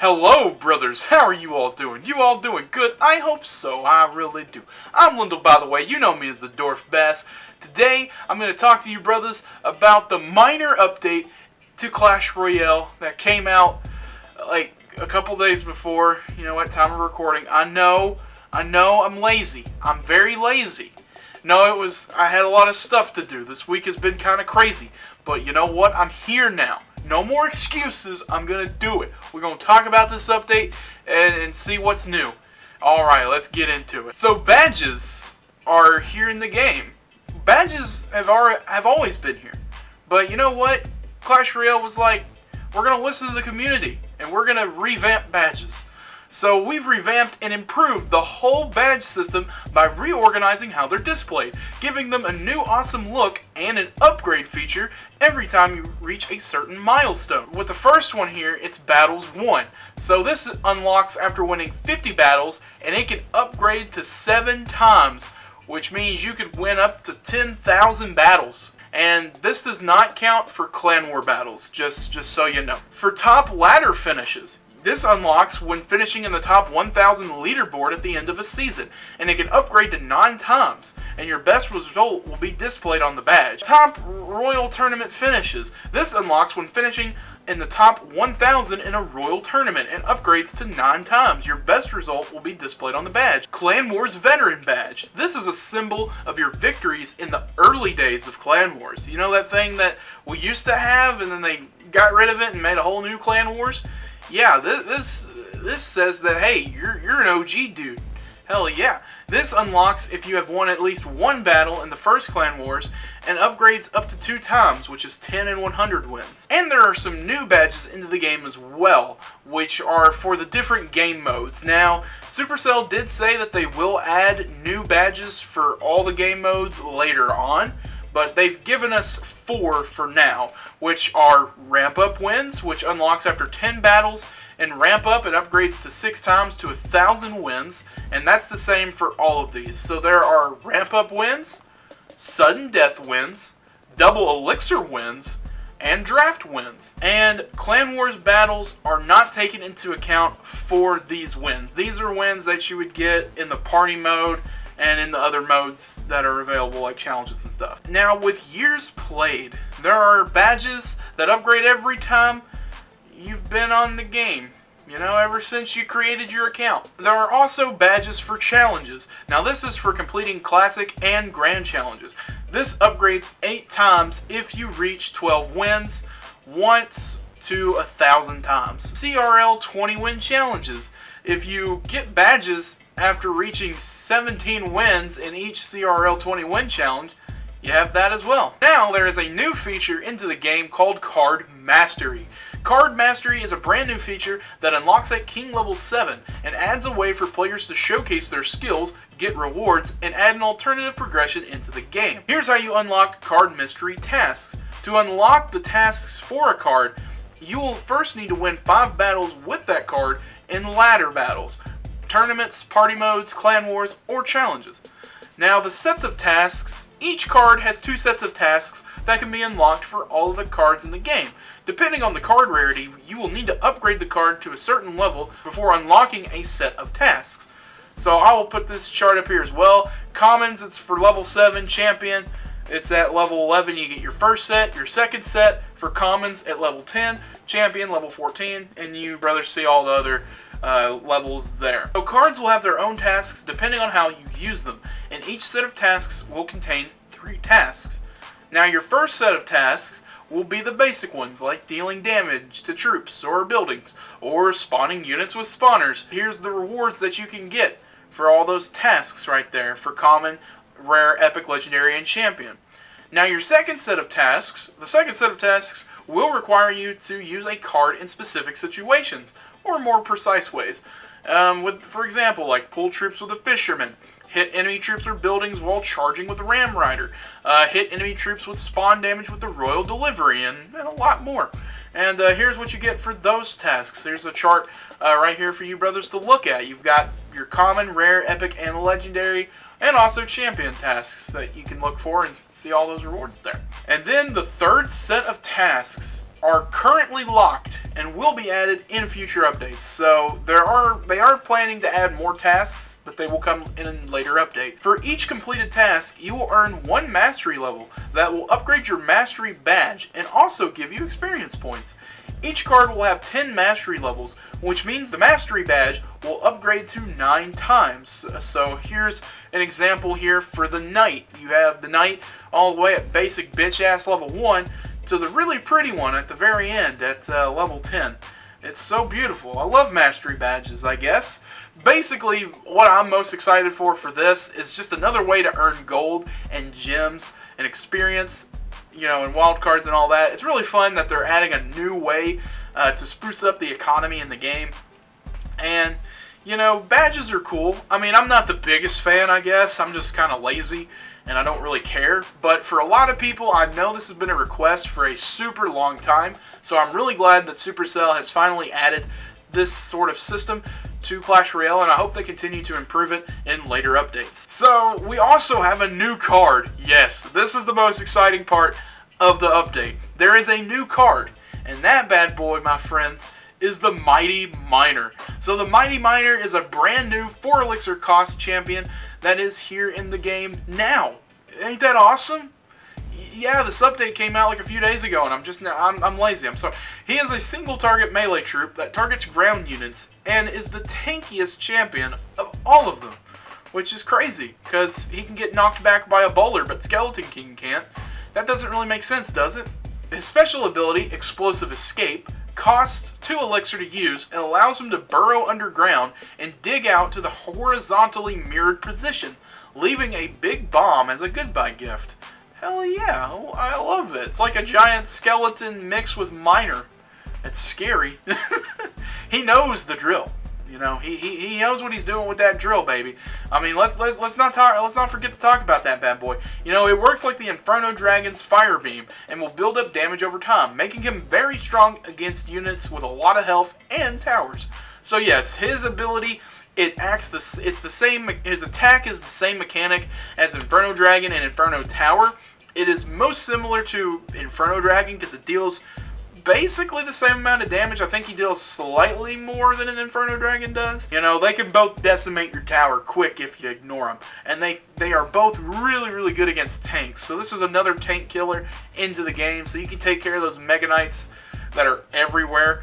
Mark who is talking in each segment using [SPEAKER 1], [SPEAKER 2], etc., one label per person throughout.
[SPEAKER 1] Hello, brothers. How are you all doing? You all doing good? I hope so. I really do. I'm Lindell, by the way. You know me as the DwarfBass. Today, I'm going to talk to you, brothers, about the minor update to Clash Royale that came out like a couple days before. You know what? Time of recording. I know. I'm lazy. I'm very lazy. No, I had a lot of stuff to do. This week has been kind of crazy. But you know what? I'm here now. No more excuses. I'm going to do it. We're going to talk about this update and see what's new. Alright, let's get into it. So, badges are here in the game. Badges have always been here. But you know what? Clash Royale was like, we're going to listen to the community. And we're going to revamp badges. So we've revamped and improved the whole badge system by reorganizing how they're displayed, giving them a new awesome look and an upgrade feature every time you reach a certain milestone. With the first one here, it's Battles 1. So this unlocks after winning 50 battles, and it can upgrade to 7 times, which means you could win up to 10,000 battles. And this does not count for clan war battles, just so you know. For top ladder finishes, this unlocks when finishing in the top 1,000 leaderboard at the end of a season, and it can upgrade to 9 times, and your best result will be displayed on the badge. Top Royal Tournament finishes. This unlocks when finishing in the top 1,000 in a Royal Tournament, and upgrades to 9 times. Your best result will be displayed on the badge. Clan Wars Veteran Badge. This is a symbol of your victories in the early days of Clan Wars. You know that thing that we used to have, and then they got rid of it and made a whole new Clan Wars? Yeah, this says that, hey, you're an OG dude. Hell yeah. This unlocks if you have won at least 1 battle in the first Clan Wars, and upgrades up to 2 times, which is 10 and 100 wins. And there are some new badges into the game as well, which are for the different game modes. Now, Supercell did say that they will add new badges for all the game modes later on, but they've given us 4 for now, which are Ramp Up Wins, which unlocks after 10 battles, and Ramp Up and upgrades to 6 times to 1,000 wins, and that's the same for all of these. So there are Ramp Up Wins, Sudden Death Wins, Double Elixir Wins, and Draft Wins. And Clan Wars battles are not taken into account for these wins. These are wins that you would get in the party mode and in the other modes that are available, like challenges and stuff. Now, with years played, there are badges that upgrade every time you've been on the game. You know, ever since you created your account. There are also badges for challenges. Now, this is for completing classic and grand challenges. This upgrades 8 times if you reach 12 wins, once to 1,000 times. CRL 20 win challenges. If you get badges after reaching 17 wins in each CRL 20 win challenge, you have that as well. Now there is a new feature into the game called Card Mastery. Card Mastery is a brand new feature that unlocks at King level 7 and adds a way for players to showcase their skills, get rewards, and add an alternative progression into the game. Here's how you unlock Card Mystery tasks. To unlock the tasks for a card, you will first need to win 5 battles with that card in ladder battles, tournaments, party modes, clan wars, or challenges. Now, the sets of tasks, each card has 2 sets of tasks that can be unlocked for all of the cards in the game. Depending on the card rarity, you will need to upgrade the card to a certain level before unlocking a set of tasks. So I will put this chart up here as well. Commons, it's for level 7. Champion, it's at level 11. You get your first set. Your second set for commons at level 10. Champion, level 14. And you brothers see all the other levels there. So cards will have their own tasks depending on how you use them, and each set of tasks will contain 3 tasks. Now, your first set of tasks will be the basic ones, like dealing damage to troops or buildings, or spawning units with spawners. Here's the rewards that you can get for all those tasks right there for common, rare, epic, legendary, and champion. Now, your second set of tasks, will require you to use a card in specific situations, or more precise ways. For example, like pull troops with a fisherman, hit enemy troops or buildings while charging with a ram rider, hit enemy troops with spawn damage with the royal delivery, and a lot more. And here's what you get for those tasks. There's a chart right here for you brothers to look at. You've got your common, rare, epic, and legendary, and also champion tasks that you can look for and see all those rewards there. And then the third set of tasks are currently locked and will be added in future updates. So they are planning to add more tasks, but they will come in a later update. For each completed task, you will earn 1 mastery level that will upgrade your mastery badge and also give you experience points. Each card will have 10 mastery levels, which means the mastery badge will upgrade to 9 times. So here's an example here for the knight. You have the knight all the way at basic bitch ass level 1 to the really pretty one at the very end at level 10. It's so beautiful. I love mastery badges, I guess. Basically, what I'm most excited for this is just another way to earn gold and gems and experience, you know, and wild cards and all that. It's really fun that they're adding a new way to spruce up the economy in the game. And, you know, badges are cool. I mean, I'm not the biggest fan, I guess. I'm just kind of lazy and I don't really care. But for a lot of people, I know this has been a request for a super long time. So I'm really glad that Supercell has finally added this sort of system to Clash Royale, and I hope they continue to improve it in later updates. So we also have a new card. Yes, this is the most exciting part of the update. There is a new card, and that bad boy, my friends, is the Mighty Miner. So the Mighty Miner is a brand new 4 elixir cost champion that is here in the game now. Ain't that awesome? Yeah, this update came out like a few days ago, and I'm lazy. I'm sorry. He is a single target melee troop that targets ground units and is the tankiest champion of all of them, which is crazy because he can get knocked back by a bowler, but Skeleton King can't. That doesn't really make sense, does it? His special ability, Explosive Escape, costs 2 elixir to use and allows him to burrow underground and dig out to the horizontally mirrored position, leaving a big bomb as a goodbye gift. Hell yeah, I love it. It's like a giant skeleton mixed with miner. It's scary. He knows the drill. You know, he knows what he's doing with that drill, baby. I mean, let's not forget to talk about that bad boy. You know, it works like the Inferno Dragon's fire beam and will build up damage over time, making him very strong against units with a lot of health and towers. So yes, his ability, his attack is the same mechanic as Inferno Dragon and Inferno Tower. It is most similar to Inferno Dragon because it deals basically the same amount of damage. I think he deals slightly more than an Inferno Dragon does. You know, they can both decimate your tower quick if you ignore them. And they are both really, really good against tanks. So this is another tank killer into the game. So you can take care of those Mega Knights that are everywhere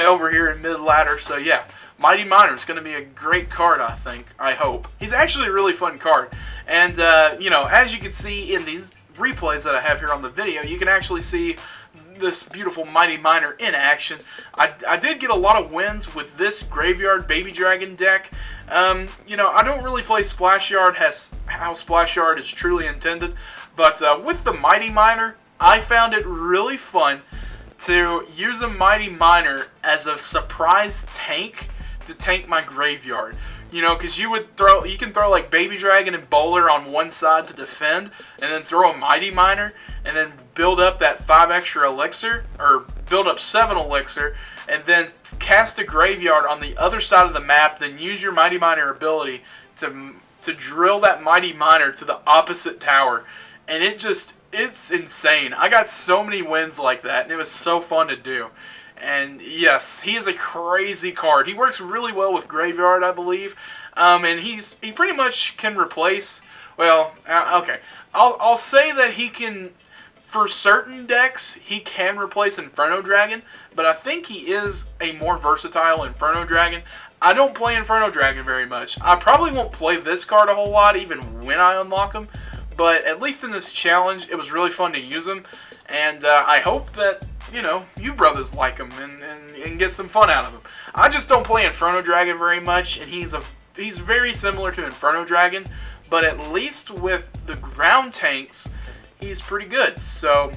[SPEAKER 1] over here in mid-ladder. So yeah, Mighty Miner is going to be a great card, I think. I hope. He's actually a really fun card. And, you know, as you can see in these replays that I have here on the video, you can actually see this beautiful Mighty Miner in action. I did get a lot of wins with this Graveyard Baby Dragon deck. You know, I don't really play Splash Yard how Splash Yard is truly intended, but with the Mighty Miner, I found it really fun to use a Mighty Miner as a surprise tank to tank my graveyard. You know, because you can throw like Baby Dragon and Bowler on one side to defend, and then throw a Mighty Miner, and then build up that 5 extra elixir, or build up 7 elixir, and then cast a graveyard on the other side of the map, then use your Mighty Miner ability to drill that Mighty Miner to the opposite tower. And it's insane. I got so many wins like that, and it was so fun to do. And yes, he is a crazy card. He works really well with Graveyard, I believe. And he pretty much can replace, well, okay. I'll say that he can, for certain decks, he can replace Inferno Dragon, but I think he is a more versatile Inferno Dragon. I don't play Inferno Dragon very much. I probably won't play this card a whole lot, even when I unlock him, but at least in this challenge, it was really fun to use him. And I hope that, you know, you brothers like him and get some fun out of him. I just don't play Inferno Dragon very much, and he's very similar to Inferno Dragon, but at least with the ground tanks, he's pretty good. So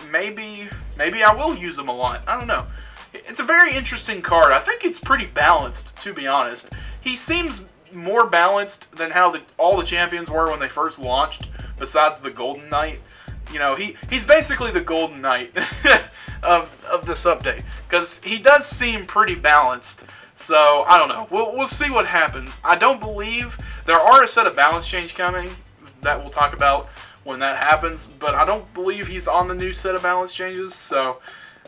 [SPEAKER 1] maybe I will use him a lot. I don't know. It's a very interesting card. I think it's pretty balanced, to be honest. He seems more balanced than how all the champions were when they first launched, besides the Golden Knight. You know, he's basically the Golden Knight of this update, because he does seem pretty balanced. So I don't know. We'll see what happens. I don't believe there are a set of balance change coming that we'll talk about when that happens, but I don't believe he's on the new set of balance changes. So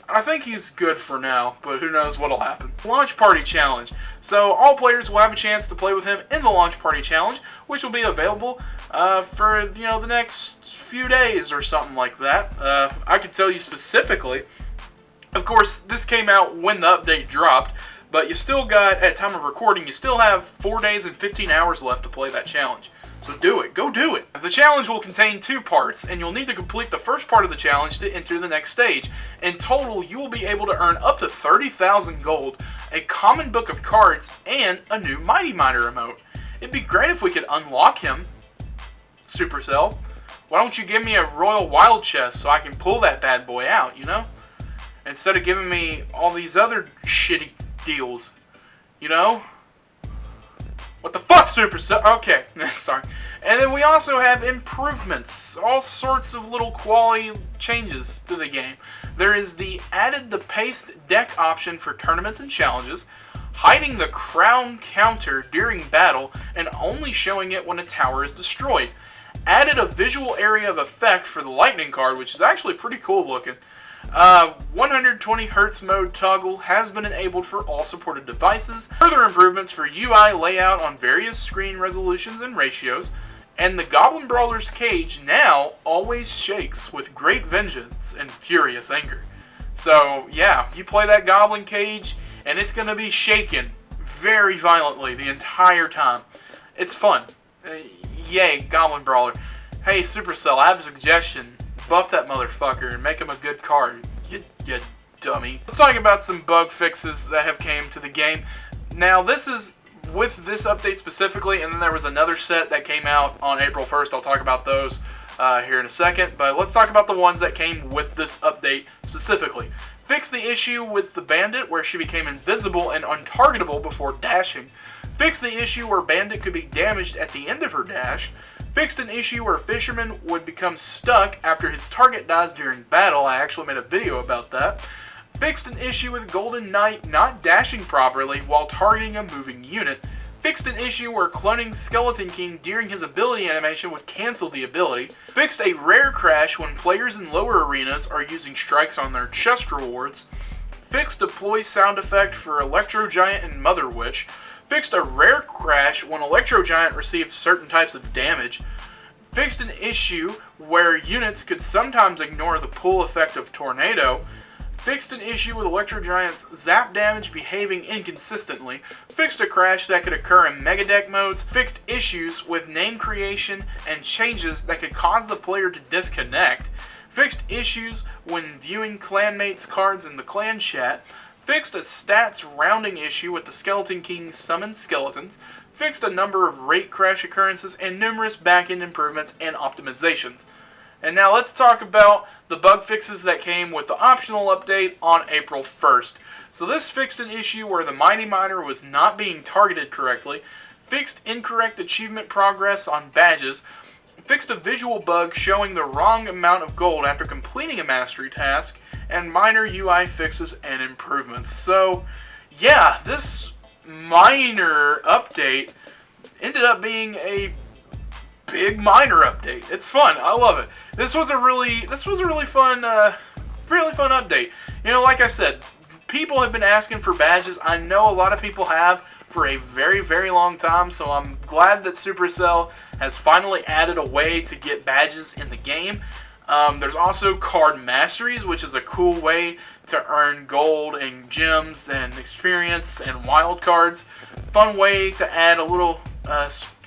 [SPEAKER 1] I think he's good for now, but who knows what'll happen. Launch Party Challenge. So all players will have a chance to play with him in the Launch Party Challenge, which will be available for the next few days or something like that. I can tell you specifically. Of course, this came out when the update dropped, but you still got, at time of recording, you still have 4 days and 15 hours left to play that challenge. So do it. Go do it. The challenge will contain 2 parts, and you'll need to complete the first part of the challenge to enter the next stage. In total, you will be able to earn up to 30,000 gold, a common book of cards, and a new Mighty Miner emote. It'd be great if we could unlock him. Supercell, why don't you give me a Royal Wild chest so I can pull that bad boy out, Instead of giving me all these other shitty deals, What the fuck, Supercell? Okay, sorry. And then we also have improvements. All sorts of little quality changes to the game. There is the added the paste deck option for tournaments and challenges, hiding the crown counter during battle and only showing it when a tower is destroyed. Added a visual area of effect for the lightning card, which is actually pretty cool looking. 120 Hz mode toggle has been enabled for all supported devices. Further improvements for UI layout on various screen resolutions and ratios. And the Goblin Brawler's cage now always shakes with great vengeance and furious anger. So yeah, you play that Goblin cage and it's going to be shaken very violently the entire time. It's fun. Yay, Goblin Brawler. Hey Supercell, I have a suggestion. Buff that motherfucker and make him a good card, you dummy. Let's talk about some bug fixes that have came to the game. Now this is with this update specifically, and then there was another set that came out on April 1st. I'll talk about those here in a second, but let's talk about the ones that came with this update specifically. Fix the issue with the Bandit where she became invisible and untargetable before dashing. Fix the issue where Bandit could be damaged at the end of her dash. Fixed an issue where Fisherman would become stuck after his target dies during battle. I actually made a video about that. Fixed an issue with Golden Knight not dashing properly while targeting a moving unit. Fixed an issue where cloning Skeleton King during his ability animation would cancel the ability. Fixed a rare crash when players in lower arenas are using strikes on their chest rewards. Fixed deploy sound effect for Electro Giant and Mother Witch. Fixed a rare crash when Electro Giant receives certain types of damage. Fixed an issue where units could sometimes ignore the pull effect of Tornado. Fixed an issue with Electro Giant's zap damage behaving inconsistently. Fixed a crash that could occur in Mega Deck modes. Fixed issues with name creation and changes that could cause the player to disconnect. Fixed issues when viewing clanmates' cards in the clan chat. Fixed a stats rounding issue with the Skeleton King summon skeletons. Fixed a number of rate crash occurrences and numerous backend improvements and optimizations. And now let's talk about the bug fixes that came with the optional update on April 1st. So this fixed an issue where the Mighty Miner was not being targeted correctly, fixed incorrect achievement progress on badges, fixed a visual bug showing the wrong amount of gold after completing a mastery task, and minor UI fixes and improvements. So yeah, this minor update ended up being a big minor update. It's fun. I love it. This was a really fun update. Like I said, people have been asking for badges. I know a lot of people have for a very, very long time, so I'm glad that Supercell has finally added a way to get badges in the game. There's also card masteries, which is a cool way to earn gold and gems and experience and wild cards. Fun way to add a little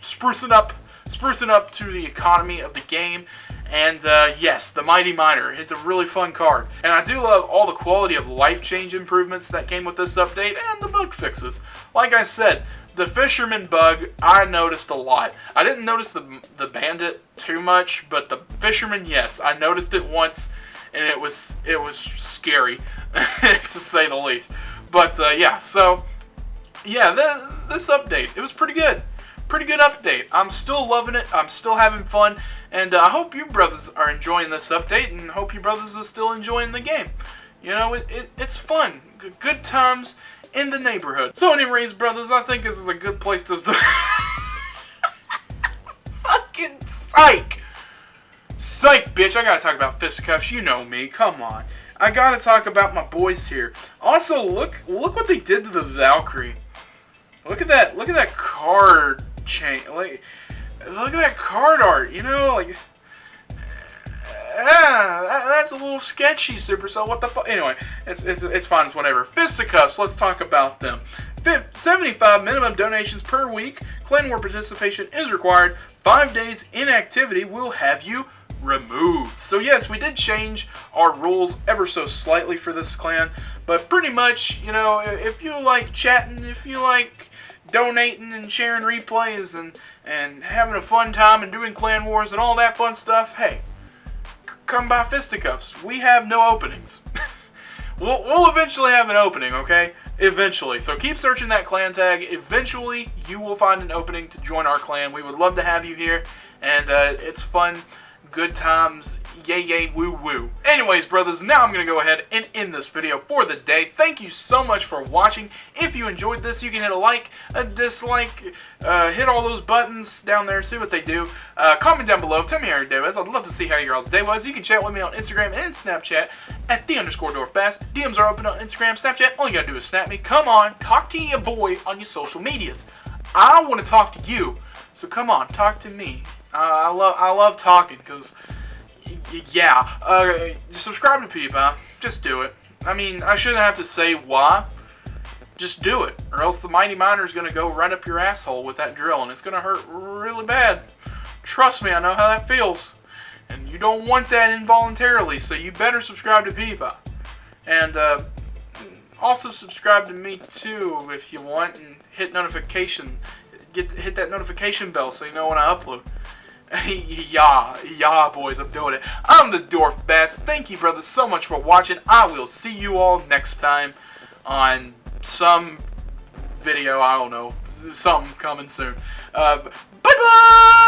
[SPEAKER 1] sprucing up to the economy of the game. And yes, the Mighty Miner. It's a really fun card. And I do love all the quality of life change improvements that came with this update and the bug fixes. Like I said, the Fisherman bug I noticed a lot. I didn't notice the Bandit too much, but the Fisherman, yes, I noticed it once, and it was scary to say the least. But yeah, so yeah, this update, it was pretty good. Pretty good update. I'm still loving it. I'm still having fun. And I hope you brothers are enjoying this update, and hope you brothers are still enjoying the game. It's fun. Good times in the neighborhood. So anyways, brothers, I think this is a good place to start. Fucking psych! Psych, bitch. I gotta talk about fisticuffs. You know me. Come on. I gotta talk about my boys here. Also, look what they did to the Valkyrie. Look at that card chain. Like, look at that card art. You know, like, that's a little sketchy, Supercell. What the fuck? Anyway, it's fine. It's whatever. Fisticuffs. Let's talk about them. 75 minimum donations per week. Clan War participation is required. 5 days inactivity will have you removed. So yes, we did change our rules ever so slightly for this clan, but pretty much, you know, if you like chatting, if you like donating and sharing replays and having a fun time and doing clan wars and all that fun stuff, hey, come by Fisticuffs. We have no openings. We'll eventually have an opening, okay? Eventually. So keep searching that clan tag. Eventually, you will find an opening to join our clan. We would love to have you here, and it's fun. Good times, yay yay woo woo. Anyways, brothers, now I'm going to go ahead and end this video for the day. Thank you so much for watching. If you enjoyed this, you can hit a like, a dislike, hit all those buttons down there, see what they do. Comment down below, tell me how your day was. I'd love to see how your all's day was. You can chat with me on Instagram and Snapchat at @the_DwarfBass. DMs are open on Instagram, Snapchat. All you got to do is snap me. Come on, talk to your boy on your social medias. I want to talk to you, so come on, talk to me. I love talking, because, yeah, subscribe to PewDiePie. Just do it. I mean, I shouldn't have to say why. Just do it, or else the Mighty Miner is going to go right up your asshole with that drill, and it's going to hurt really bad. Trust me, I know how that feels. And you don't want that involuntarily, so you better subscribe to PewDiePie. And, also subscribe to me, too, if you want, and hit notification. Hit that notification bell so you know when I upload. Yeah, boys, I'm doing it. I'm the DwarfBass. Thank you, brothers, so much for watching. I will see you all next time on some video. I don't know. Something coming soon. Bye-bye!